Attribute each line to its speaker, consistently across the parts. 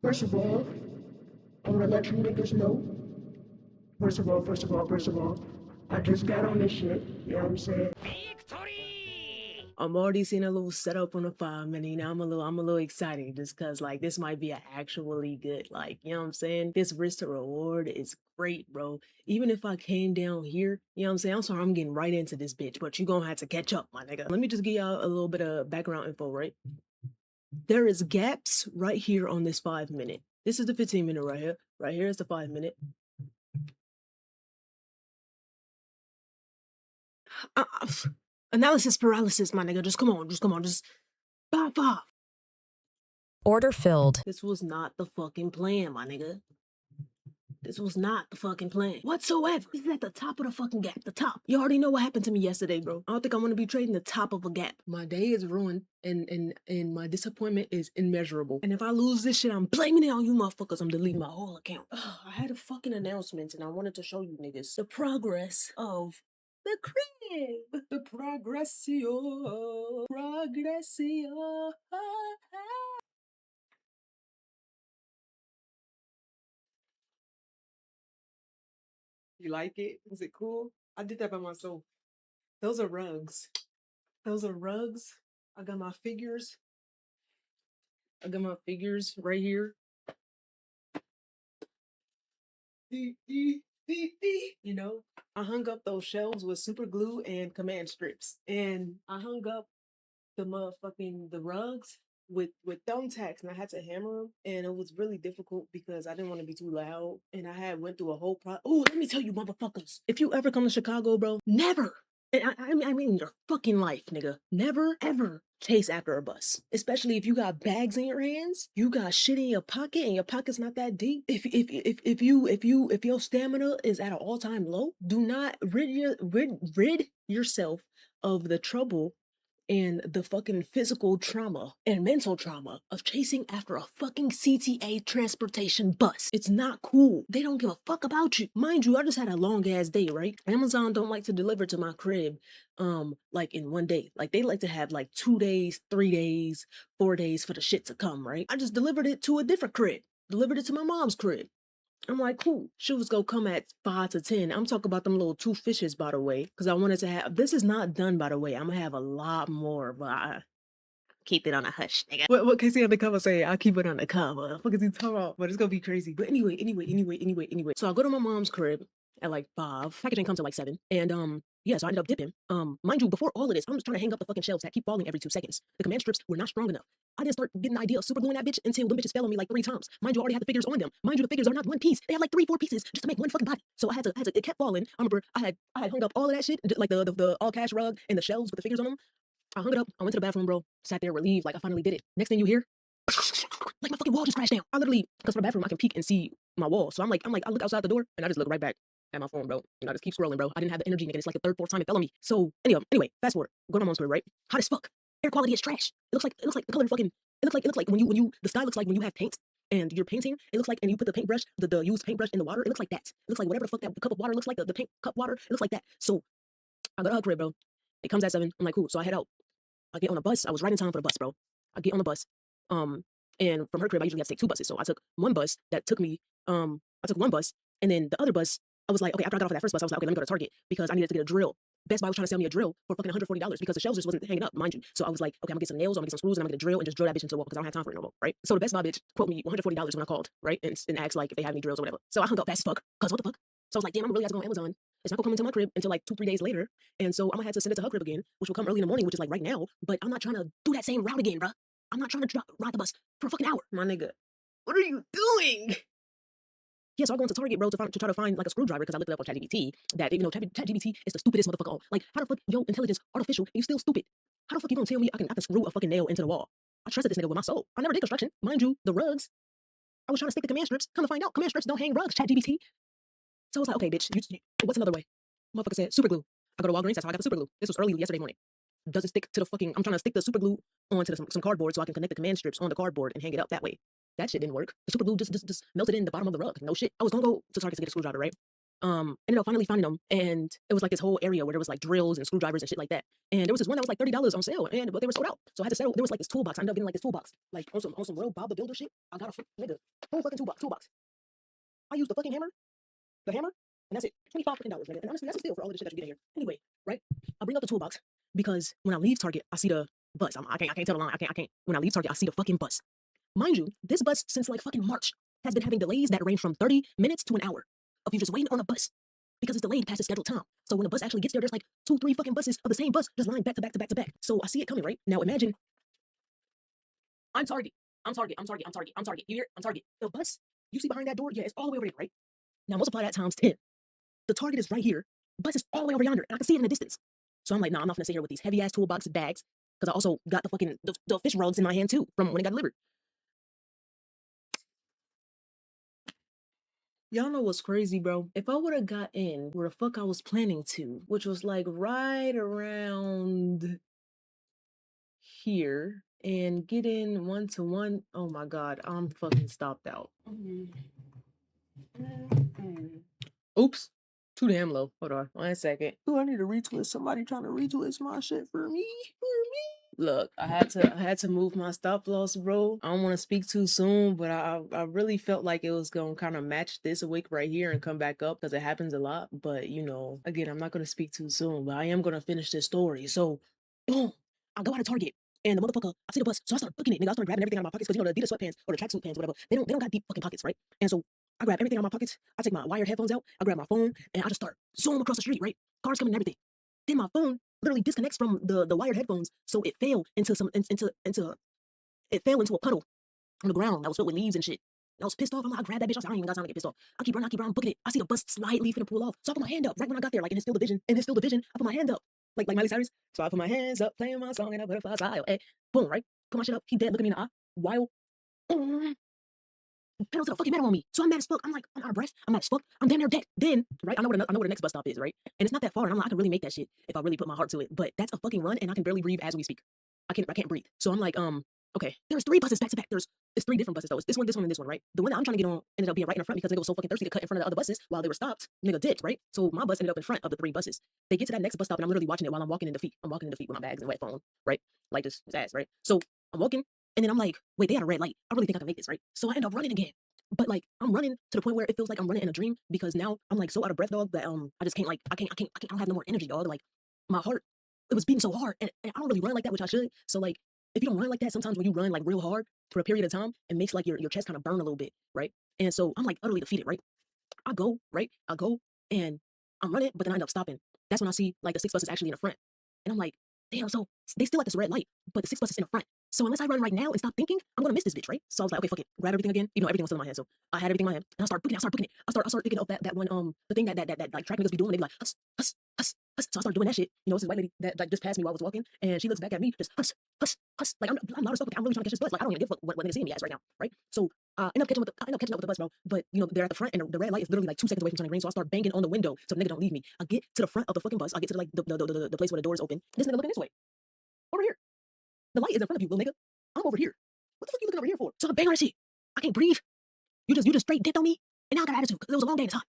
Speaker 1: First of all, I want to let you niggas know. First of all, I just got on this shit. You know what I'm saying?
Speaker 2: I'm already seeing a little setup on the 5-minute. You know, I'm a little excited just cause like this might be a actually good, like, you know what I'm saying? This risk to reward is great, bro. Even if I came down here, you know what I'm saying? I'm sorry, I'm getting right into this bitch, but you gonna have to catch up, my nigga. Let me just give y'all a little bit of background info, right? There is gaps right here on this 5-minute. This is the 15-minute right here. Right here is the 5-minute. Analysis paralysis, my nigga. Just come on. Just five.
Speaker 3: Order filled.
Speaker 2: This was not the fucking plan, my nigga. This was not the fucking plan whatsoever. This is at the top of the fucking gap. The top. You already know what happened to me yesterday, bro. I don't think I'm gonna be trading the top of a gap. My day is ruined and my disappointment is immeasurable. And if I lose this shit, I'm blaming it on you motherfuckers. I'm deleting my whole account. I had a fucking announcement and I wanted to show you niggas the progress of the crib. The progressio. Progressio. You like it? Is it cool? I did that by myself. Those are rugs. Those are rugs. I got my figures. I got my figures right here. You know, I hung up those shelves with super glue and command strips. And I hung up the rugs with thumbtacks, and I had to hammer them, and it was really difficult because I didn't want to be too loud, and I had went through a whole oh, let me tell you motherfuckers, if you ever come to Chicago, bro, never, and I mean your fucking life, nigga, never ever chase after a bus, especially if you got bags in your hands, you got shit in your pocket, and your pocket's not that deep. If your stamina is at an all-time low, do not rid yourself of the trouble and the fucking physical trauma and mental trauma of chasing after a fucking CTA transportation bus. It's not cool. They don't give a fuck about you. Mind you, I just had a long ass day, right? Amazon don't like to deliver to my crib like in one day. Like they like to have like 2 days, 3 days, 4 days for the shit to come, right? I just delivered it to a different crib. Delivered it to my mom's crib. I'm like, cool. She was gonna come at 5 to 10. I'm talking about them little 2 fishes, by the way, because I wanted to have. This is not done, by the way. I'm gonna have a lot more, but I keep it on a hush, nigga. What Casey on the cover say? I'll keep it on the cover. What is he talking about? But it's gonna be crazy. But anyway. So I go to my mom's crib at like 5. Packaging comes at like 7. And yeah, so I ended up dipping. Mind you, before all of this, I'm just trying to hang up the fucking shelves that keep falling every 2 seconds. The command strips were not strong enough. I didn't start getting the idea of super gluing that bitch until the bitches fell on me like 3 times. Mind you, I already had the figures on them. Mind you, the figures are not one piece. They had like 3, 4 pieces just to make one fucking body. So I had to, it kept falling. I remember I had hung up all of that shit, like the all cash rug and the shelves with the figures on them. I hung it up. I went to the bathroom, bro. Sat there relieved, like I finally did it. Next thing you hear, like my fucking wall just crashed down. I literally, because from the bathroom I can peek and see my wall. So I'm like, I look outside the door and I just look right back at my phone, bro. And I just keep scrolling, bro. I didn't have the energy, nigga. It's like the 3rd, 4th time it fell on me. So anyway, fast forward. Go to my mom's crib, right? Hot as fuck. Air quality is trash. It looks like the color fucking. It looks like when you the sky looks like when you have paint and you're painting. It looks like, and you put the paintbrush, the used paintbrush in the water. It looks like that. It looks like whatever the fuck that cup of water looks like. The paint cup water. It looks like that. So I go to her crib, bro. It comes at 7. I'm like, cool. So I head out. I get on a bus. I was right in time for the bus, bro. I get on the bus. And from her crib, I usually have to take 2 buses. So I took one bus that took me, I took one bus, and then the other bus, I was like, okay, after I got off of that first bus, I was like, okay, let me go to Target because I needed to get a drill. Best Buy was trying to sell me a drill for fucking $140 because the shelves just wasn't hanging up, mind you. So I was like, okay, I'm gonna get some nails, I'm gonna get some screws, and I'm gonna get a drill and just drill that bitch into the wall because I don't have time for it no more, right? So the Best Buy bitch quote me $140 when I called, right? And asked like if they have any drills or whatever. So I hung up fast as fuck, because what the fuck? So I was like, damn, I'm really have to go on Amazon. It's not gonna come into my crib until like 2, 3 days later. And so I'm gonna have to send it to her crib again, which will come early in the morning, which is like right now. But I'm not trying to do that same route again, bro. I'm not trying to ride the bus for a fucking hour, my nigga. What are you doing? Yeah, so I go into Target, bro, to try to find like a screwdriver because I looked it up on ChatGPT. That ChatGPT is the stupidest motherfucker on. Like, how the fuck your intelligence artificial and you still stupid? How the fuck you gonna tell me I can screw a fucking nail into the wall? I trusted this nigga with my soul. I never did construction, mind you. The rugs, I was trying to stick the command strips. Come to find out, command strips don't hang rugs. ChatGPT. So I was like, okay, bitch, what's another way? Motherfucker said super glue. I go to Walgreens. That's how I got the super glue. This was early yesterday morning. Doesn't stick to the fucking. I'm trying to stick the super glue onto some cardboard so I can connect the command strips on the cardboard and hang it up that way. That shit didn't work. The super glue just melted in the bottom of the rug. No shit. I was gonna go to Target to get a screwdriver, right?
Speaker 4: ended up finally finding them, and it was like this whole area where there was like drills and screwdrivers and shit like that. And there was this one that was like $30 on sale, but they were sold out. So I had to settle. There was like this toolbox. I ended up getting like this toolbox, like on some real Bob the Builder shit. I got a nigga whole fucking toolbox. I used the fucking hammer, and that's it. $25 nigga. And honestly, that's a steal for all of the shit that you get in here. Anyway, right? I bring up the toolbox because when I leave Target, I see the bus. I can't tell the line. I can't. When I leave Target, I see the fucking bus. Mind you, this bus since like fucking March has been having delays that range from 30 minutes to an hour of you just waiting on a bus because it's delayed past its scheduled time. So when the bus actually gets there, there's like 2-3 fucking buses of the same bus just lined back to back to back to back. So I see it coming, right? Now imagine I'm Target. I'm Target. You hear? I'm Target. The bus you see behind that door, yeah, it's all the way over there, right? Now multiply that times 10. The Target is right here. Bus is all the way over yonder, and I can see it in the distance. So I'm like, nah, I'm not gonna sit here with these heavy ass toolbox bags because I also got the fucking the fish rods in my hand too from when it got delivered.
Speaker 2: Y'all know what's crazy, bro? If I would have got in where the fuck I was planning to, which was like right around here, and get in 1-to-1, oh my god, I'm fucking stopped out. Oops. Too damn low. Hold on 1 second. Ooh, I need to retwist. Somebody trying to retwist my shit for me. Look, I had to move my stop loss, bro. I don't want to speak too soon, but I really felt like it was gonna kind of match this wick right here and come back up because it happens a lot. But you know, again, I'm not gonna speak too soon, but I am gonna finish this story. So, boom, I go out of Target. And the motherfucker, I see the bus, so I start booking it. Nigga, I start grabbing everything out of my pockets because you know the Adidas sweatpants or the tracksuit pants, whatever. They don't got deep fucking pockets, right? And so I grab everything out of my pockets. I take my wired headphones out. I grab my phone and I just start zooming across the street, right? Cars coming and everything. Then my phone literally disconnects from the wired headphones, so it fell into a puddle on the ground that was filled with leaves and shit. And I was pissed off. I'm like, I grabbed that bitch. I was like, I ain't even got time to get pissed off. I keep running, I'm booking it. I see the bus slightly finna pull off. So I put my hand up right when I got there, like in his field of vision. I put my hand up. Like Miley Cyrus. So I put my hands up, playing my song, and I butterfly style. Hey, boom, right? Put my shit up. He dead, looking me in the eye. While pedal to the fucking metal on me. So I'm mad as fuck. I'm like, I'm out of breath. I'm mad as fuck. I'm damn near dead. Then, right, I know where the next bus stop is, right? And it's not that far. And I'm like, I can really make that shit if I really put my heart to it. But that's a fucking run, and I can barely breathe as we speak. I can't breathe. So I'm like, okay. There's 3 buses back to back. It's 3 different buses though. It's this one, and this one, right? The one that I'm trying to get on ended up being right in the front because they was so fucking thirsty to cut in front of the other buses while they were stopped. Nigga dipped, right? So my bus ended up in front of the 3 buses. They get to that next bus stop, and I'm literally watching it while I'm walking in defeat. I'm walking in defeat with my bags and wet phone, right? Like this ass, right? So I'm walking, and then I'm like, wait, they had a red light. I really think I can make this, right? So I end up running again. But like I'm running to the point where it feels like I'm running in a dream because now I'm like so out of breath, dog, that I just can't I don't have no more energy, dog. Like my heart, it was beating so hard, and I don't really run like that, which I should. So like if you don't run like that, sometimes when you run like real hard for a period of time, it makes like your chest kind of burn a little bit, right? And so I'm like utterly defeated, right? I go, and I'm running, but then I end up stopping. That's when I see like the 6 buses actually in the front. And I'm like, damn, so they still at this red light, but the 6 buses in the front. So unless I run right now and stop thinking, I'm gonna miss this bitch, right? So I was like, okay, fuck it, grab everything again. You know, everything was still in my hand. So I had everything in my hand, and I start booking it. I start thinking of that one the thing that like track niggas be doing. They be like huss, huss, huss, huss. So I started doing that shit. You know, it's this white lady that like just passed me while I was walking, and she looks back at me, just huss, huss, huss. Like I'm loud as fuck. I'm really trying to catch this bus. Like I don't even give a fuck what they see me as right now, right? So I end up catching up with the bus, bro. But you know, they're at the front, and the red light is literally like 2 seconds away from turning green. So I start banging on the window so the nigga don't leave me. I get to the front of the fucking bus. I get to like the place where the doors open. This nigga looking this way, over here. The light is in front of you, little nigga. I'm over here. What the fuck you looking over here for? So I bang on that shit. I can't breathe. You just straight dipped on me, and now I got attitude because it was a long day and it's hot.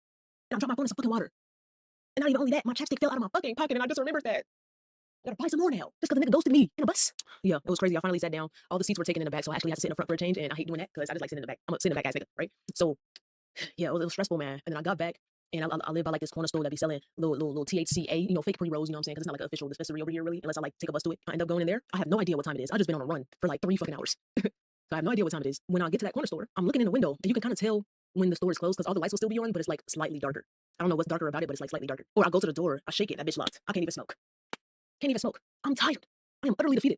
Speaker 2: And I dropped my phone in some fucking water. And not even only that, my chapstick fell out of my fucking pocket, and I just remembered that. I gotta buy some more now, just because the nigga ghosted me in a bus. Yeah, it was crazy. I finally sat down. All the seats were taken in the back, so I actually had to sit in the front for a change, and I hate doing that because I just like sitting in the back. I'm a sit in the back ass nigga, right? So yeah, it was stressful, man. And then I got back, and I live by like this corner store that be selling little THCA, you know, fake pre-rolls, you know what I'm saying? Because it's not like an official dispensary over here, really, unless I like take a bus to it. I end up going in there. I have no idea what time it is. I just been on a run for like 3 fucking hours. So I have no idea what time it is. When I get to that corner store, I'm looking in the window, and you can kind of tell when the store is closed because all the lights will still be on, but it's like slightly darker. I don't know what's darker about it, but it's like slightly darker. Or I go to the door, I shake it, that bitch locked. I can't even smoke. I'm tired. I am utterly defeated.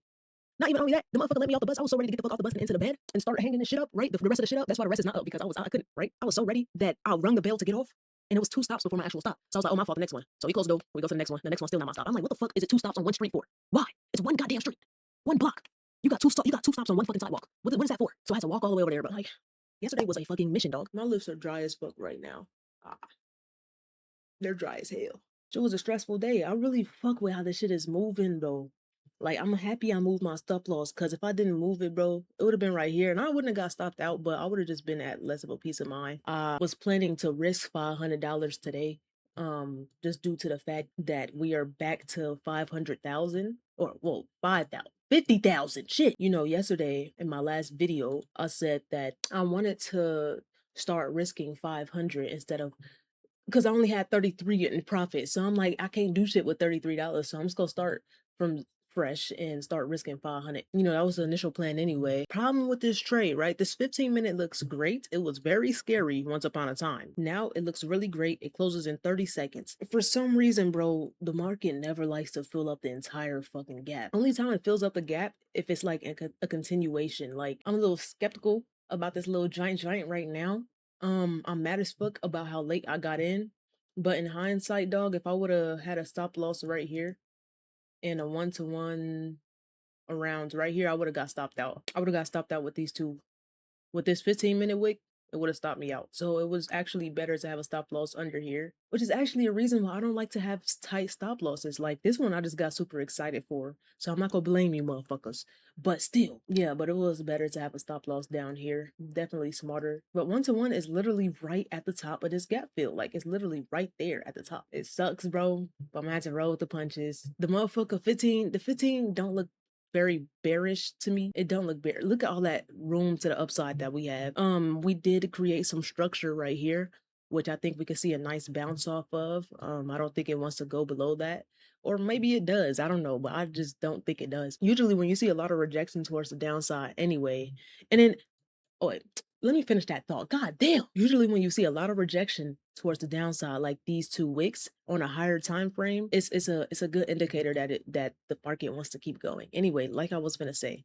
Speaker 2: Not even only that, the motherfucker let me off the bus. I was so ready to get the fuck off the bus and into the bed and start hanging this shit up, right? The rest of the shit up. That's why the rest is not up because I couldn't, right? I was so ready that I rung the bell to get off, and it was 2 stops before my actual stop. So I was like, oh, my fault, the next one. So we close the door, we go to the next one. The next one's still not my stop. I'm like, what the fuck is it 2 stops on 1 street for? Why? It's 1 goddamn street, 1 block. You got 2 stops on 1 fucking sidewalk. What is that for? So I had to walk all the way over there. But like, yesterday was a fucking mission, dog. My lips are dry as fuck right now. They're dry as hell. It was a stressful day. I really fuck with how this shit is moving though. Like I'm happy I moved my stop loss because if I didn't move it, bro, it would have been right here and I wouldn't have got stopped out, but I would have just been at less of a peace of mind. I was planning to risk $500 today
Speaker 4: just due to the fact that we are back to 500,000 or well 5,000. 50,000 shit. You know, yesterday in my last video, I said that I wanted to start risking 500 instead of because I only had 33 in profit. So I'm like, I can't do shit with $33. So I'm just gonna start from fresh and start risking 500. You know, that was the initial plan anyway. Problem with this trade, right? This 15-minute looks great. It was very scary once upon a time. Now it looks really great. It closes in 30 seconds. For some reason, bro, the market never likes to fill up the entire fucking gap. Only time it fills up the gap if it's like a continuation. Like, I'm a little skeptical about this little giant right now. I'm mad as fuck about how late I got in. But in hindsight, dog, if I would have had a stop loss right here and a 1-to-1 around right here, I would have got stopped out. I would have got stopped out with these two. With this 15-minute wick, it would have stopped me out. So it was actually better to have a stop loss under here, which is actually a reason why I don't like to have tight stop losses. Like this one, I just got super excited for. So I'm not gonna blame you motherfuckers. But still, yeah, but it was better to have a stop loss down here. Definitely smarter. But 1-to-1 is literally right at the top of this gap fill. Like it's literally right there at the top. It sucks, bro. But I'm gonna have to roll with the punches. The motherfucker 15, the 15 don't look very bearish to me. It don't look bearish. Look at all that room to the upside that we have. We did create some structure right here, which I think we can see a nice bounce off of. I don't think it wants to go below that. Or maybe it does. I don't know, but I just don't think it does. Usually when you see a lot of rejection towards the downside anyway, and then oh, wait, let me finish that thought. God damn. Usually when you see a lot of rejection towards the downside, like these two wicks on a higher time frame, it's a good indicator that the market wants to keep going. Anyway, like I was gonna say,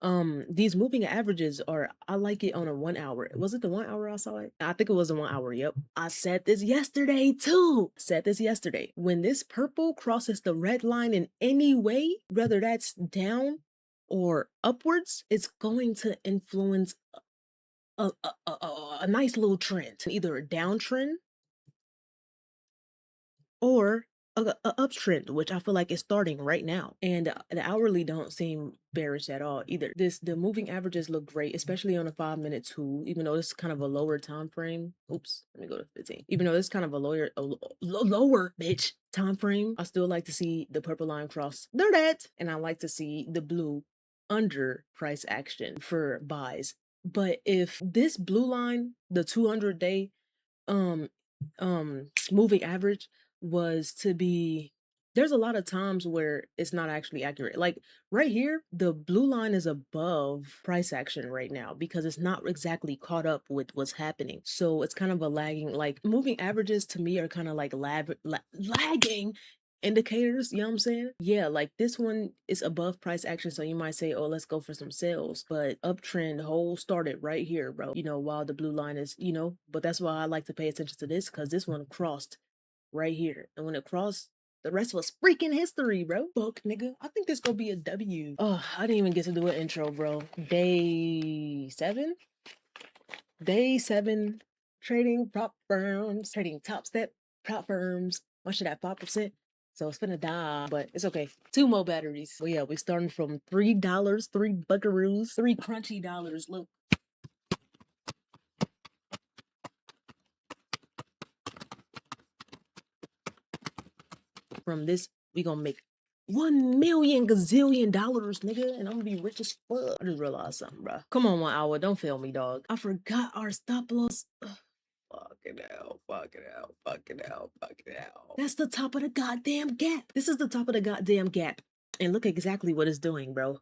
Speaker 4: these moving averages are I like it on a 1 hour. Was it the 1 hour I saw it? I think it was a 1 hour. Yep. I said this yesterday too. Said this yesterday. When this purple crosses the red line in any way, whether that's down or upwards, it's going to influence a nice little trend, either a downtrend or a uptrend, which I feel like is starting right now. And the hourly don't seem bearish at all either. The moving averages look great, especially on a 5-minute too, even though this is kind of a lower time frame. Oops, let me go to 15. Even though this is kind of a lower bitch time frame, I still like to see the purple line cross there that, and I like to see the blue under price action for buys. But if this blue line, the 200-day um moving average was to be, there's a lot of times where it's not actually accurate. Like right here, the blue line is above price action right now because it's not exactly caught up with what's happening. So it's kind of a lagging, like moving averages to me are kind of like lagging indicators, you know what I'm saying? Yeah, like this one is above price action, so you might say, oh, let's go for some sales. But uptrend whole started right here, bro. You know, while the blue line is, you know, but that's why I like to pay attention to this because this one crossed right here. And when it crossed, the rest was freaking history, bro. Fuck, nigga. I think this gonna be a W. Oh, I didn't even get to do an intro, bro. Day 7? Day 7 trading prop firms, trading TOPSTEP prop firms. One should have 5%. So it's gonna die, but it's okay. 2 more batteries. Well, yeah, we're starting from $3, 3 buckaroos, 3 crunchy dollars. Look. From this, we gonna make 1 million gazillion dollars, nigga, and I'm gonna be rich as fuck. I just realized something, bro. Come on, 1 hour. Don't fail me, dog. I forgot our stop loss. Fucking hell, fucking hell, fucking hell, fucking hell. That's the top of the goddamn gap. This is the top of the goddamn gap. And look exactly what it's doing, bro.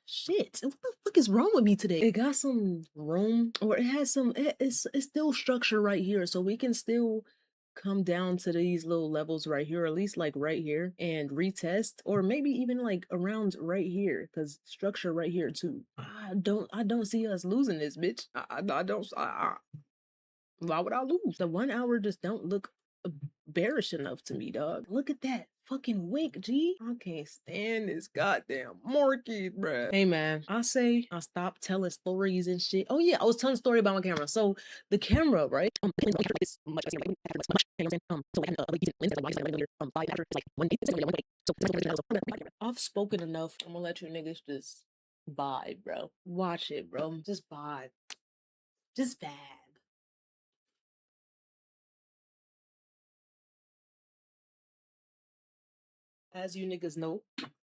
Speaker 4: Shit. What the fuck is wrong with me today? It got some room, or it has some, it's still structure right here. So we can still come down to these little levels right here, or at least like right here, and retest, or maybe even like around right here, because structure right here too. I don't see us losing this, bitch. I don't. Why would I lose? The 1 hour just don't look bearish enough to me, dog. Look at that fucking wick, G. I can't stand this goddamn market, bruh. Hey man, I say I stopped telling stories and shit. Oh yeah, I was telling a story about my camera. So the camera, right? I've spoken enough. I'm gonna let you niggas just vibe, bro. Watch it, bro. Just vibe. Just vibe.
Speaker 2: As you niggas know,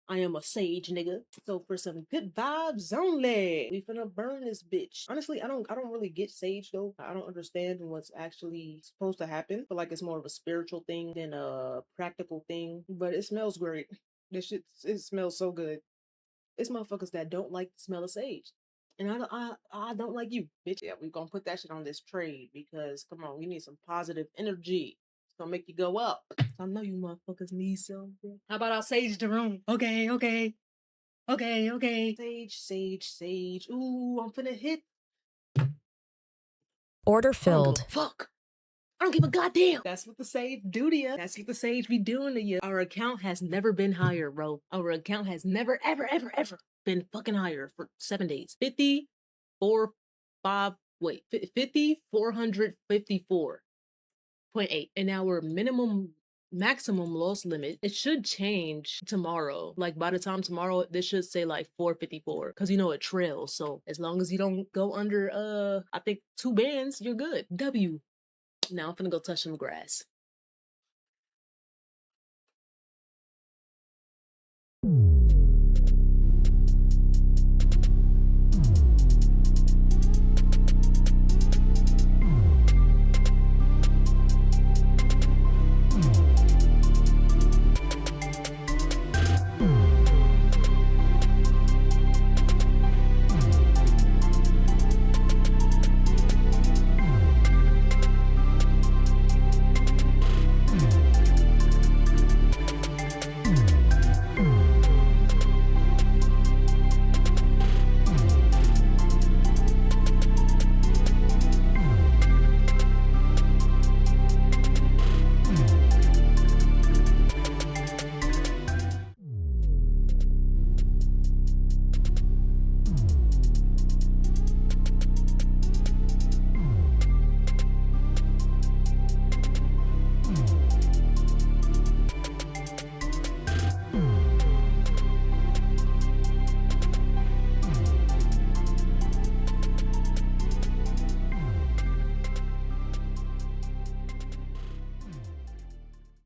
Speaker 2: I am a sage nigga. So for some good vibes only, we finna burn this bitch. Honestly, I don't really get sage though. I don't understand what's actually supposed to happen. But like it's more of a spiritual thing than a practical thing. But it smells great. This shit, it smells so good. It's motherfuckers that don't like the smell of sage. And I don't like you, bitch. Yeah, we gonna put that shit on this trade because come on, we need some positive energy. It's gonna make you go up. I know you motherfuckers need some.
Speaker 5: How about I sage the room? Okay, okay. Okay, okay.
Speaker 2: Sage, sage, sage. Ooh, I'm finna hit.
Speaker 3: Order
Speaker 2: I don't give
Speaker 3: filled.
Speaker 2: a fuck. I don't give a goddamn. That's what the sage do to you. That's what the sage be doing to you. Our account has never been higher, bro. Our account has never, ever, ever, ever been fucking higher for 7 days. 5454.8. And our maximum loss limit, it should change tomorrow. Like by the time tomorrow, this should say like 454 because you know it trails. So as long as you don't go under I think 2 bands, you're good. W. Now I'm finna go touch some grass.